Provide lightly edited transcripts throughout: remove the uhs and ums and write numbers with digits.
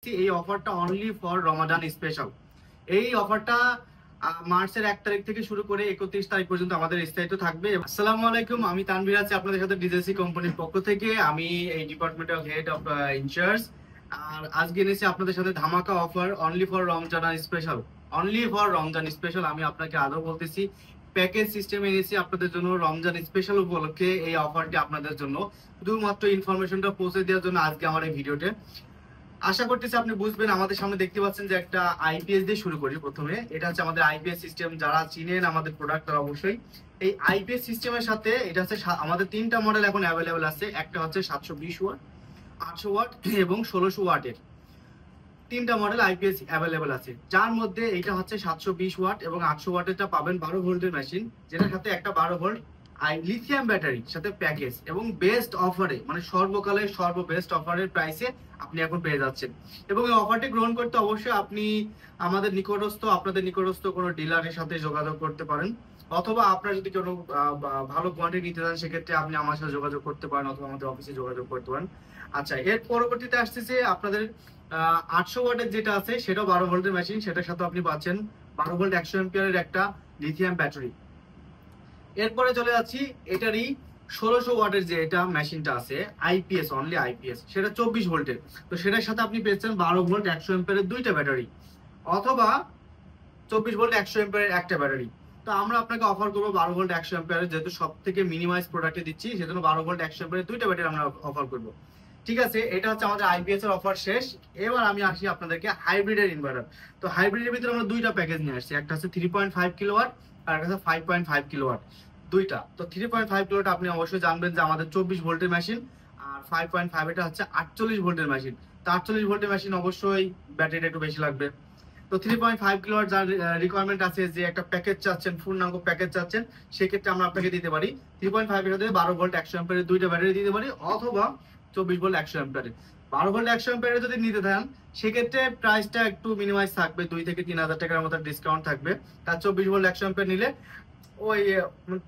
দিচ্ছি এই অফারটা অনলি ফর রমাদান স্পেশাল। এই অফারটা মার্চের 1 তারিখ থেকে শুরু করে 31 তারিখ পর্যন্ত আমাদের স্থায়িত্ব থাকবে। আসসালামু আলাইকুম, আমি তানভীর আছি আপনাদের সাথে ডিজেসি কোম্পানির পক্ষ থেকে। আমি এই ডিপার্টমেন্টাল হেড অফ ইনচার্জ। আর আজকে এনেছি আপনাদের সাথে ধামাকা offer only for Ramzan special. Only for Ramzan special আমি আপনাকে আদৌ বলতেছি, প্যাকেজ সিস্টেম এনেছি আপনাদের জন্য রমজান স্পেশাল উপলক্ষে। এই অফারটি আপনাদের জন্য শুধুমাত্র ইনফরমেশনটা পৌঁছে দেওয়ার জন্য আজকে আমার এই ভিডিওতে। আশা করতেছি আপনি বুঝবেন। আমাদের সামনে দেখতে পাচ্ছেন যে একটা আইপিএস দিয়ে শুরু করি। প্রথমে এটা হচ্ছে আমাদের আইপিএস সিস্টেম। যারা চিনেন আমাদের প্রোডাক্ট তারা অবশ্যই এই আইপিএস সিস্টেমের সাথে এটা হচ্ছে আমাদের 3টা মডেল এখন অ্যাভেলেবেল আছে। একটা হচ্ছে 720 ওয়াট, 800 ওয়াট এবং 1600 ওয়াটের 3টা মডেল আইপিএস অ্যাভেলেবেল আছে। যার মধ্যে এটা হচ্ছে 720 ওয়াট এবং 800 ওয়াটেরটা পাবেন 12 ভোল্টের মেশিন, যেটার সাথে একটা 12 ভোল্ট লিথিয়াম ব্যাটারি সাথে প্যাকেজ এবং বেস্ট অফারে, মানে সর্বকালের সর্ববেস্ট অফারের প্রাইসে আপনি এখন পেয়ে যাচ্ছেন। এবং এই অফারটি গ্রহণ করতে অবশ্যই আপনি আপনাদের নিকটস্থ কোনো ডিলারের সাথে যোগাযোগ করতে পারেন, অথবা আপনার যদি কোনো ভালো কোয়ান্টিটি নিতে চান সেক্ষেত্রে আপনি আমার সাথে যোগাযোগ করতে পারেন, অথবা আমাদের অফিসে যোগাযোগ করতে পারেন। আচ্ছা, এর পরবর্তীতে আসতেছে আপনাদের 800 ওয়াটের যেটা আছে সেটাও 12 ভোল্টের মেশিন, সেটার সাথে আপনি পাচ্ছেন 12 ভোল্ট 100 এম্পিয়ারের একটা লিথিয়াম ব্যাটারি। এরপরে চলে যাচ্ছি এটারই 1600 ওয়াটের যে এটা মেশিনটা আছে আইপিএস, অনলি আইপিএস, সেটা 24 ভোল্টের। তো সেটার সাথে আপনি পেয়েছেন 12 ভোল্ট 100 এম্পিয়ারের দুইটা ব্যাটারি, অথবা 24 ভোল্ট 100 এম্পিয়ারের একটা ব্যাটারি। তো আমরা আপনাকে অফার করবো 12 ভোল্ট 100 এম্পিয়ারের, যেহেতু সব থেকে মিনিমাইজ প্রোডাক্টে দিচ্ছি সেজন্য 12 ভোল্ট 100 এম্পিয়ারের দুইটা ব্যাটারি আমরা অফার করবো। ঠিক আছে, এটা হচ্ছে আমাদের আইপিএস এর অফার শেষ। এবার আমি আসি আপনাদেরকে হাইব্রিডের ইনভার্টার। তো হাইব্রিডের ভিতরে আমরা দুইটা প্যাকেজ নিয়ে আসছি, একটা হচ্ছে 3.5 কিলোওয়াট আর একটা হচ্ছে 5.5 কিলোওয়াট, দুইটা। তো 3.5 কিলোওয়াট আপনি অবশ্যই জানবেন যে আমাদের 24 ভোল্টের মেশিন, আর 5.5 এটা হচ্ছে 48 ভোল্টের মেশিন। তো 48 ভোল্টের মেশিন অবশ্যই ব্যাটারিটা একটু বেশি লাগবে। তো 3.5 কিলোওয়াট যার রিকোয়ারমেন্ট আছে, যে একটা প্যাকেজ চাচ্ছেন, পূর্ণাঙ্গ প্যাকেজ চাচ্ছেন, সেক্ষেত্রে আমরা আপনাকে দিতে পারি 3.5 এর সাথে 12 ভোল্ট 100 এম্পিয়ারের দুইটা ব্যাটারি দিতে পারি, অথবা 24 ভোল্ট 100 এম্পিয়ারের। 12 ভোল্ট 100 এম্পিয়ারের যদি নিতে চান সেক্ষেত্রে প্রাইসটা একটু মিনিমাইজ থাকবে, 2 থেকে 3000 টাকার মতো ডিসকাউন্ট থাকবে। তার 24 ভোল্ট 100 এম্পিয়ার নিলে ওই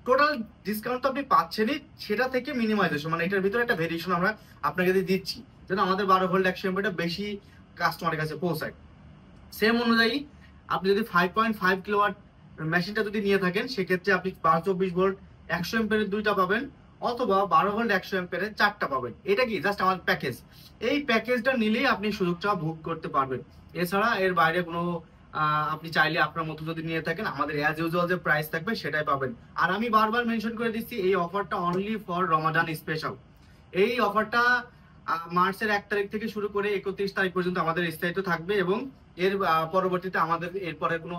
টোটাল ডিসকাউন্ট তো আপনি পাচ্ছেনই, সেটা থেকে মিনিমাইজেশন, মানে এটার ভিতরে একটা ভেরিয়েশন আমরা আপনাকে দিচ্ছি যেন আমাদের 12 ভোল্ট 100 এম্পিয়ারটা বেশি কাস্টমারের কাছে পৌঁছায়। সেম অনুযায়ী আপনি যদি 5.5 কিলোওয়াট মেশিনটা যদি নিয়ে থাকেন সেক্ষেত্রে আপনি 24 ভোল্ট 100 এম্পিয়ারের দুইটা পাবেন, অথবা 12 ভোল্ট 100 এম্পিয়ারের চারটা পাবেন। এটা কি জাস্ট আমার প্যাকেজ। এই প্যাকেজটা নিলেই আপনি সুযোগটা ভোগ করতে পারবেন। এছাড়া এর বাইরে কোনো আপনি চাইলে আপনার মতো যদি নিয়ে থাকেন আমাদের অ্যাজ ইউজুয়াল যে প্রাইস থাকবে সেটাই পাবেন। আর আমি বারবার মেনশন করে দিচ্ছি এই অফারটা অনলি ফর রমাদান স্পেশাল। এই অফারটা মার্চের 1 তারিখ থেকে শুরু করে 31 তারিখ পর্যন্ত আমাদের স্থায়িত্ব থাকবে, এবং এর পরবর্তীতে আমাদের এরপরে কোনো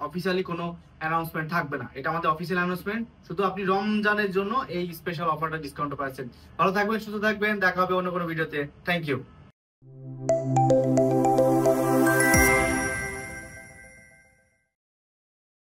অফিসিয়ালি কোনো অ্যানাউন্সমেন্ট থাকবে না। এটা আমাদের অফিসিয়াল অ্যানাউন্সমেন্ট, শুধু আপনি রমজানের জন্য এই স্পেশাল অফারটা ডিসকাউন্ট পাচ্ছেন। ভালো থাকবেন, সুস্থ থাকবেন, দেখা হবে অন্য কোনো ভিডিওতে। Thank you.